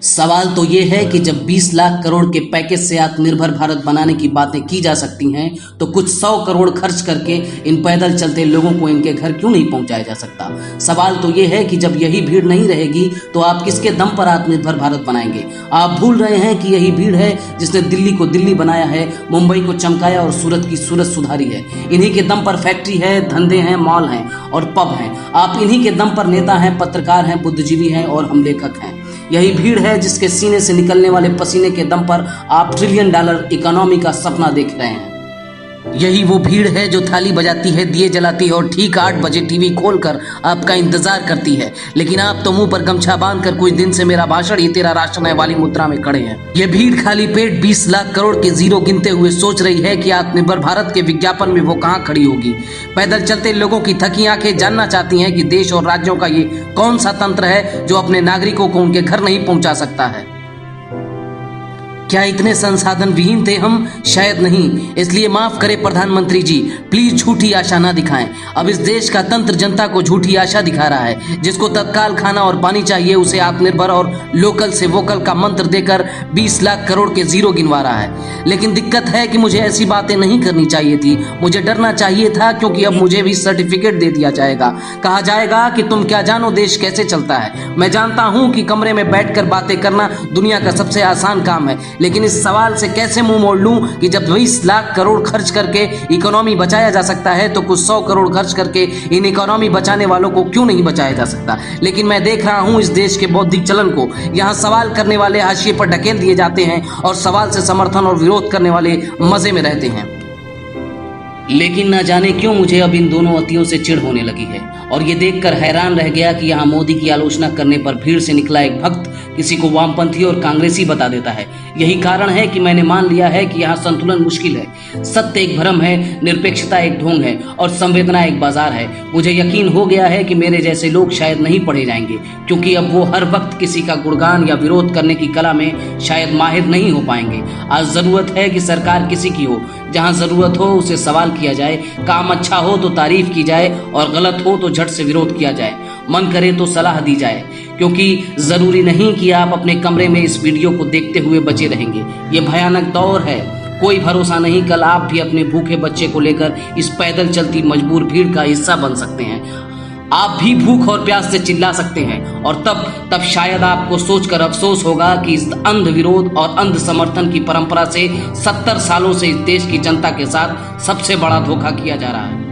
सवाल तो ये है कि जब 20 लाख करोड़ के पैकेज से आत्मनिर्भर भारत बनाने की बातें की जा सकती हैं तो कुछ 100 करोड़ खर्च करके इन पैदल चलते लोगों को इनके घर क्यों नहीं पहुंचाया जा सकता। सवाल तो ये है कि जब यही भीड़ नहीं रहेगी तो आप किसके दम पर आत्मनिर्भर भारत बनाएंगे। आप भूल रहे हैं कि यही भीड़ है जिसने दिल्ली को दिल्ली बनाया है, मुंबई को चमकाया और सूरत की सूरत सुधारी है। इन्हीं के दम पर फैक्ट्री है, धंधे हैं, मॉल हैं और पब हैं। आप इन्हीं के दम पर नेता हैं, पत्रकार हैं, बुद्धिजीवी हैं और हम लेखक हैं। यही भीड़ है जिसके सीने से निकलने वाले पसीने के दम पर आप ट्रिलियन डॉलर इकोनॉमी का सपना देख रहे हैं। यही वो भीड़ है जो थाली बजाती है, दिए जलाती है और ठीक 8 बजे टीवी खोलकर आपका इंतजार करती है। लेकिन आप तो मुंह पर गमछा बांधकर कुछ दिन से मेरा भाषण ये तेरा राशन है वाली मुद्रा में खड़े हैं। ये भीड़ खाली पेट 20 लाख करोड़ के जीरो गिनते हुए सोच रही है कि आत्मनिर्भर भारत के विज्ञापन में वो कहां खड़ी होगी। पैदल चलते लोगों की थकी आंखें जानना चाहती हैं कि देश और राज्यों का ये कौन सा तंत्र है जो अपने नागरिकों को उनके घर नहीं पहुंचा सकता है। क्या इतने संसाधन विहीन थे हम? शायद नहीं। इसलिए माफ करें प्रधानमंत्री जी, प्लीज झूठी आशा ना दिखाएं। अब इस देश का तंत्र जनता को झूठी आशा दिखा रहा है। जिसको तत्काल खाना और पानी चाहिए उसे आत्मनिर्भर और लोकल से वोकल का मंत्र देकर 20 लाख करोड़ के जीरो गिनवा रहा है। लेकिन दिक्कत है कि मुझे ऐसी बातें नहीं करनी चाहिए थी। मुझे डरना चाहिए था क्योंकि अब मुझे भी सर्टिफिकेट दे दिया जाएगा। कहा जाएगा कि तुम क्या जानो देश कैसे चलता है। मैं जानता हूं कि कमरे में बैठकर बातें करना दुनिया का सबसे आसान काम है, लेकिन इस सवाल से कैसे मुंह मोड़ लूं कि जब 20 लाख करोड़ खर्च करके इकोनॉमी बचाया जा सकता है तो कुछ 100 करोड़ खर्च करके इन इकोनॉमी बचाने वालों को क्यों नहीं बचाया जा सकता। लेकिन मैं देख रहा हूं इस देश के बौद्धिक चलन को। यहां सवाल करने वाले हाशिए पर ढकेल दिए जाते हैं और सवाल से समर्थन और विरोध करने वाले मजे में रहते हैं। लेकिन न जाने क्यों मुझे अब इन दोनों अतियों से चिढ़ होने लगी है और ये देखकर हैरान रह गया कि यहाँ मोदी की आलोचना करने पर भीड़ से निकला एक भक्त किसी को वामपंथी और कांग्रेसी बता देता है। यही कारण है कि मैंने मान लिया है कि यहाँ संतुलन मुश्किल है। सत्य एक भ्रम है, निरपेक्षता एक ढोंग है और संवेदना एक बाजार है। मुझे यकीन हो गया है कि मेरे जैसे लोग शायद नहीं पढ़े जाएंगे, क्योंकि अब वो हर वक्त किसी का गुणगान या विरोध करने की कला में शायद माहिर नहीं हो पाएंगे। आज जरूरत है कि सरकार किसी की हो, जहां जरूरत हो उसे सवाल किया जाए, काम अच्छा हो तो तारीफ की जाए और गलत हो तो झट से विरोध किया जाए, मन करे तो सलाह दी जाए। क्योंकि जरूरी नहीं कि आप अपने कमरे में इस वीडियो को देखते हुए बचे रहेंगे। ये भयानक दौर है, कोई भरोसा नहीं, कल आप भी अपने भूखे बच्चे को लेकर इस पैदल चलती मजबूर भीड़ का हिस्सा बन सकते हैं। आप भी भूख और प्यास से चिल्ला सकते हैं और तब शायद आपको सोचकर अफसोस होगा कि इस अंध विरोध और अंध समर्थन की परंपरा से 70 सालों से इस देश की जनता के साथ सबसे बड़ा धोखा किया जा रहा है।